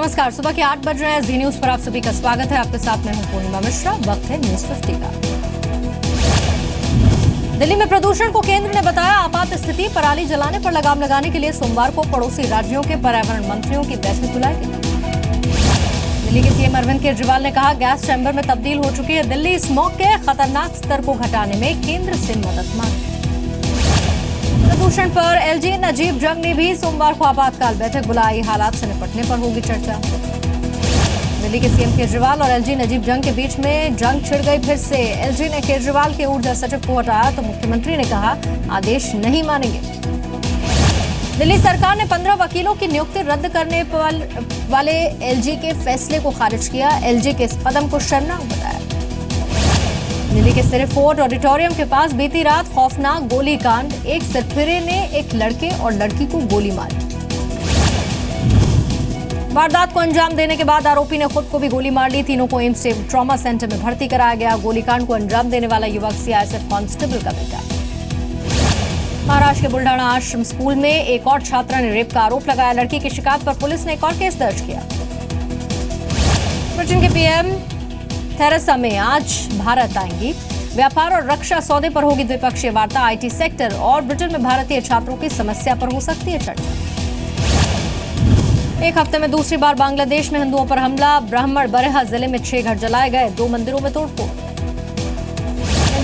नमस्कार, सुबह के 8 बज रहे हैं। जी न्यूज पर आप सभी का स्वागत है। आपके साथ मैं हूं पूर्णिमा मिश्रा। वक्त है न्यूज 50 का। दिल्ली में प्रदूषण को केंद्र ने बताया आपात स्थिति। पराली जलाने पर लगाम लगाने के लिए सोमवार को पड़ोसी राज्यों के पर्यावरण मंत्रियों की बैठक बुलाई गई। दिल्ली के सीएम अरविंद केजरीवाल ने कहा, गैस चैम्बर में तब्दील हो चुकी है दिल्ली। स्मॉग के खतरनाक स्तर को घटाने में केंद्र से मदद मांगी। प्रदूषण पर एलजी नजीब जंग ने भी सोमवार को आपातकाल बैठक बुलाई। हालात से निपटने पर होगी चर्चा। दिल्ली के सीएम केजरीवाल और एलजी नजीब जंग के बीच में जंग छिड़ गई फिर से। एलजी ने केजरीवाल के ऊर्जा सचिव को हटाया तो मुख्यमंत्री ने कहा, आदेश नहीं मानेंगे। दिल्ली सरकार ने 15 वकीलों की नियुक्ति रद्द करने वाले एलजी के फैसले को खारिज किया। एलजी के इस कदम को शर्मनाक बताया। दिल्ली के सिरे फोर्ट ऑडिटोरियम के पास बीती रात खौफनाक गोलीकांड। एक सिरफिरे ने एक लड़के और लड़की को गोली मारी। वारदात को अंजाम देने के बाद आरोपी ने खुद को भी गोली मार ली। तीनों को एम्स ट्रॉमा सेंटर में भर्ती कराया गया। गोलीकांड को अंजाम देने वाला युवक सीआईएसएफ कांस्टेबल का बेटा। महाराष्ट्र के बुल्ढाना आश्रम स्कूल में एक और छात्रा ने रेप का आरोप लगाया। लड़की की शिकायत पर पुलिस ने एक और केस दर्ज किया। ब्रिटेन के पीएम थेरेसा मे आज भारत आएंगी। व्यापार और रक्षा सौदे पर होगी द्विपक्षीय वार्ता। आईटी सेक्टर और ब्रिटेन में भारतीय छात्रों की समस्या पर हो सकती है चर्चा। एक हफ्ते में दूसरी बार बांग्लादेश में हिंदुओं पर हमला। ब्राह्मण बरेहा जिले में 6 घर जलाए गए। 2 मंदिरों में तोड़फोड़।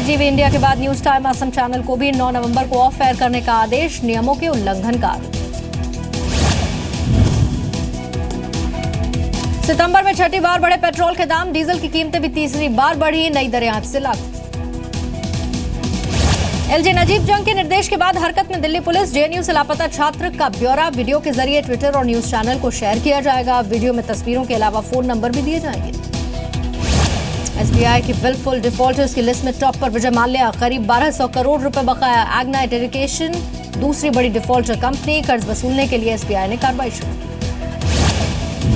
जीवी इंडिया के बाद न्यूज टाइम असम चैनल को भी 9 नवंबर को ऑफ एयर करने का आदेश। नियमों के उल्लंघन का आरोप। सितंबर में छठी बार बढ़े पेट्रोल के दाम। डीजल की कीमतें भी तीसरी बार बढ़ी। नई दरें आज से लागू। एलजी नजीब जंग के निर्देश के बाद हरकत में दिल्ली पुलिस। जेएनयू से लापता छात्र का ब्यौरा वीडियो के जरिए ट्विटर और न्यूज चैनल को शेयर किया जाएगा। वीडियो में तस्वीरों के अलावा फोन नंबर भी दिए जाएंगे। एसबीआई की विलफुल डिफॉल्टर्स की लिस्ट में टॉप पर विजय माल्या। करीब 1200 करोड़ रुपए बकाया। एग्नाइट एजुकेशन दूसरी बड़ी डिफॉल्टर कंपनी। कर्ज वसूलने के लिए एसबीआई ने कार्रवाई शुरू की।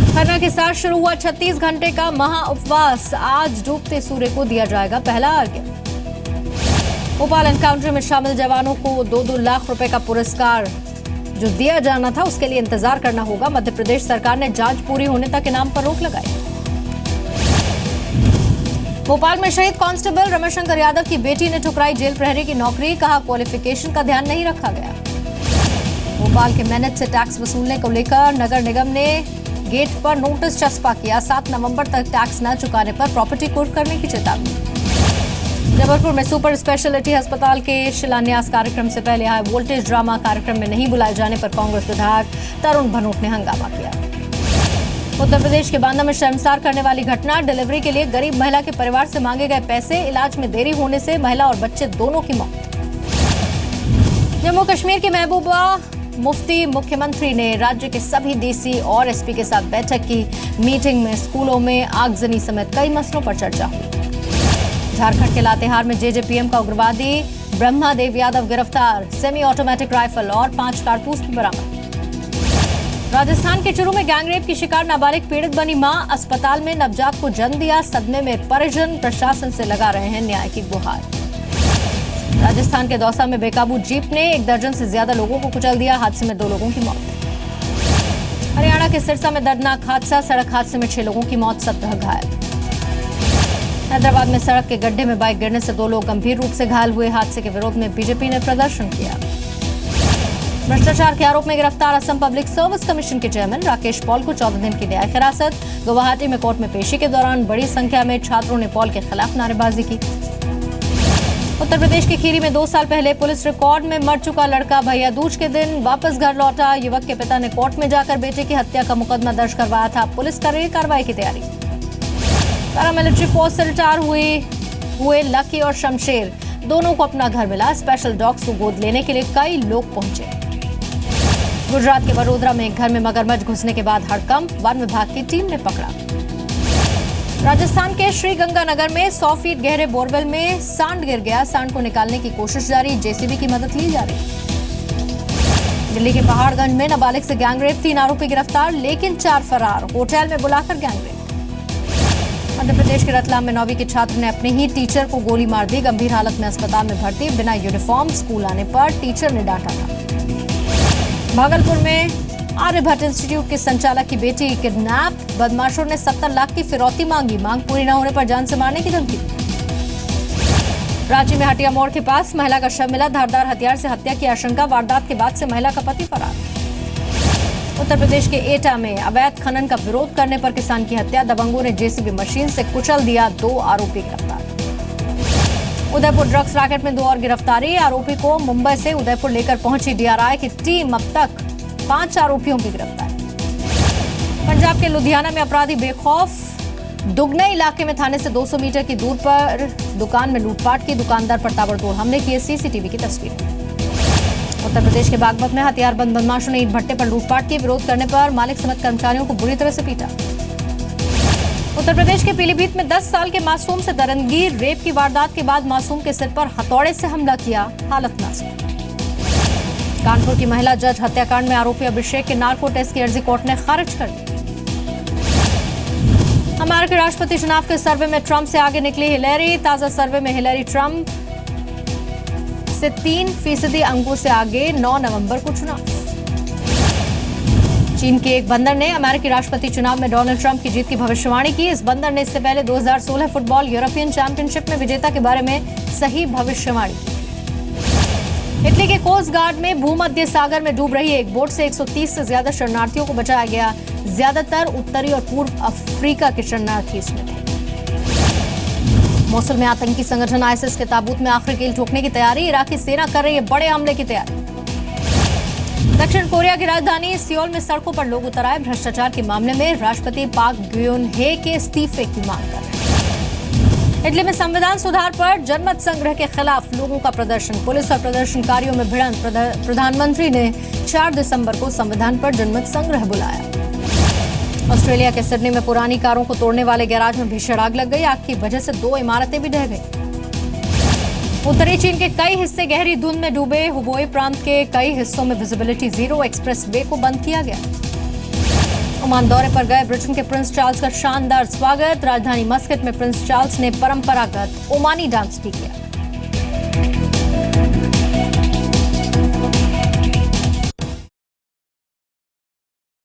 खन्ना के साथ शुरू हुआ 36 घंटे का महा उपवास। आज डूबते सूर्य को दिया जाएगा पहला अर्घ्य। भोपाल एनकाउंटर में शामिल जवानों को 2-2 लाख रुपए का पुरस्कार जो दिया जाना था उसके लिए इंतजार करना होगा। मध्य प्रदेश सरकार ने जांच पूरी होने तक इनाम पर रोक लगाई। भोपाल में शहीद कांस्टेबल रमेशंकर यादव की बेटी ने ठुकराई जेल प्रहरी की नौकरी। कहा, क्वालिफिकेशन का ध्यान नहीं रखा गया। भोपाल के मेहनत से टैक्स वसूलने को लेकर नगर निगम ने गेट पर नोटिस चस्पा किया। 7 नवंबर तक टैक्स न चुकाने पर प्रॉपर्टी कोर्ट करने की चेतावनी। जबलपुर में सुपर स्पेशलिटी अस्पताल के शिलान्यास कार्यक्रम से पहले हाई वोल्टेज ड्रामा कार्यक्रम में नहीं बुलाए जाने पर कांग्रेस विधायक तरुण भनोट ने हंगामा किया। उत्तर प्रदेश के बांदा में शर्मसार करने वाली घटना। डिलीवरी के लिए गरीब महिला के परिवार से मांगे गए पैसे। इलाज में देरी होने से महिला और बच्चे दोनों की मौत। जम्मू कश्मीर की महबूबा मुफ्ती मुख्यमंत्री ने राज्य के सभी डीसी और एसपी के साथ बैठक की। मीटिंग में स्कूलों में आगजनी समेत कई मसलों पर चर्चा हुई। झारखंड के लातेहार में जेजेपीएम का उग्रवादी ब्रह्मादेव यादव गिरफ्तार। सेमी ऑटोमेटिक राइफल और 5 कारतूस भी बरामद। राजस्थान के चुरू में गैंगरेप की शिकार नाबालिग पीड़ित बनी मां। अस्पताल में नवजात को जन्म दिया। सदमे में परिजन। प्रशासन से लगा रहे हैं न्याय की गुहार। राजस्थान के दौसा में बेकाबू जीप ने 1 दर्जन से ज्यादा लोगों को कुचल दिया। हादसे में 2 लोगों की मौत। हरियाणा के सिरसा में दर्दनाक हादसा। सड़क हादसे में 6 लोगों की मौत, 17 घायल। हैदराबाद में सड़क के गड्ढे में बाइक गिरने से 2 लोग गंभीर रूप से घायल हुए। हादसे के विरोध में बीजेपी ने प्रदर्शन किया। भ्रष्टाचार के आरोप में गिरफ्तार असम पब्लिक सर्विस कमीशन के चेयरमैन राकेश पॉल को 14 दिन की न्यायिक हिरासत। गुवाहाटी में कोर्ट में पेशी के दौरान बड़ी संख्या में छात्रों ने पॉल के खिलाफ नारेबाजी की। उत्तर प्रदेश के खीरी में 2 साल पहले पुलिस रिकॉर्ड में मर चुका लड़का भैया दूज के दिन वापस घर लौटा। युवक के पिता ने कोर्ट में जाकर बेटे की हत्या का मुकदमा दर्ज करवाया था। पुलिस कर रही कार्रवाई की तैयारी। पैरामिलिट्री फोर्स से रिटायर हुए लकी और शमशेर दोनों को अपना घर मिला। स्पेशल डॉग्स को गोद लेने के लिए कई लोग पहुंचे। गुजरात के वडोदरा में एक घर में मगरमच्छ घुसने के बाद हड़कंप। वन विभाग की टीम ने पकड़ा। राजस्थान के श्रीगंगानगर में 100 फीट गहरे बोरवेल में सांड गिर गया। सांड को निकालने की कोशिश जारी। जेसीबी की मदद ली जा रही। दिल्ली के पहाड़गंज में नाबालिग से गैंगरेप। 3 आरोपी गिरफ्तार लेकिन 4 फरार। होटल में बुलाकर गैंगरेप। मध्य प्रदेश के रतलाम में 9वीं के छात्र ने अपने ही टीचर को गोली मार दी। गंभीर हालत में अस्पताल में भर्ती। बिना यूनिफॉर्म स्कूल आने पर टीचर ने डांटा था। भागलपुर में आर्यभट्ट इंस्टीट्यूट के संचालक की बेटी किडनैप, बदमाशों ने 70 लाख की फिरौती मांगी, मांग पूरी न होने पर जान से मारने की धमकी। रांची में हटिया मोड़ के पास महिला का शव मिला, धारदार हथियार से हत्या की आशंका, वारदात के बाद से महिला का पति फरार। उत्तर प्रदेश के एटा में अवैध खनन का विरोध करने पर किसान की हत्या, दबंगों ने जेसीबी मशीन से कुचल दिया, 2 आरोपी गिरफ्तार। उदयपुर ड्रग्स रैकेट में 2 और गिरफ्तारी, आरोपी को मुंबई से उदयपुर लेकर पहुंची डीआरआई की टीम, अब तक 5 आरोपियों की गिरफ्तारी। पंजाब के लुधियाना में अपराधी बेखौफ, दुगने इलाके में थाने से 200 मीटर की दूर पर दुकान में लूटपाट की, दुकानदार पर ताबड़तोड़ हमले किए, सीसीटीवी की तस्वीर। उत्तर प्रदेश के बागपत में हथियारबंद बदमाशों ने ईंट भट्टे पर लूटपाट की, विरोध करने पर मालिक समेत कर्मचारियों को बुरी तरह से पीटा। उत्तर प्रदेश के पीलीभीत में 10 साल के मासूम से दरंगी, रेप की वारदात के बाद मासूम के सिर पर हथौड़े से हमला किया, हालत नाजुक। कानपुर की महिला जज हत्याकांड में आरोपी अभिषेक के नार्को टेस्ट की अर्जी कोर्ट ने खारिज कर दी। अमेरिकी राष्ट्रपति चुनाव के सर्वे में ट्रंप से आगे निकली हिलेरी, ताजा सर्वे में हिलेरी ट्रंप से 3% अंकों से आगे, 9 नवंबर को चुनाव। चीन के एक बंदर ने अमेरिकी राष्ट्रपति चुनाव में डोनाल्ड ट्रंप की जीत की भविष्यवाणी की। इस बंदर ने इससे पहले 2016 फुटबॉल यूरोपियन चैंपियनशिप में विजेता के बारे में सही भविष्यवाणी की। इटली के कोस्ट गार्ड में भूमध्य सागर में डूब रही एक बोट से 130 से ज्यादा शरणार्थियों को बचाया गया, ज्यादातर उत्तरी और पूर्व अफ्रीका के शरणार्थी इसमें थे। मोसुल में आतंकी संगठन आईएसआईएस के ताबूत में आखिरी कील ठोकने की तैयारी, इराकी सेना कर रही है बड़े हमले की तैयारी। दक्षिण कोरिया की राजधानी सियोल में सड़कों पर लोग उतर आए, भ्रष्टाचार के मामले में राष्ट्रपति पाक ग्यून-हे के इस्तीफे की मांग कर रहे हैं। इटली में संविधान सुधार पर जनमत संग्रह के खिलाफ लोगों का प्रदर्शन, पुलिस और प्रदर्शनकारियों में भिड़ंत, प्रधानमंत्री ने 4 दिसंबर को संविधान पर जनमत संग्रह बुलाया। ऑस्ट्रेलिया के सिडनी में पुरानी कारों को तोड़ने वाले गैराज में भीषण आग लग गई, आग की वजह से 2 इमारतें भी ढह गई। उत्तरी चीन के कई हिस्से गहरी धुंध में डूबे, हुबोई प्रांत के कई हिस्सों में विजिबिलिटी 0, एक्सप्रेस वे को बंद किया गया। ओमान दौरे पर गए ब्रिटेन के प्रिंस चार्ल्स का शानदार स्वागत, राजधानी मस्कट में प्रिंस चार्ल्स ने परंपरागत ओमानी डांस भी किया।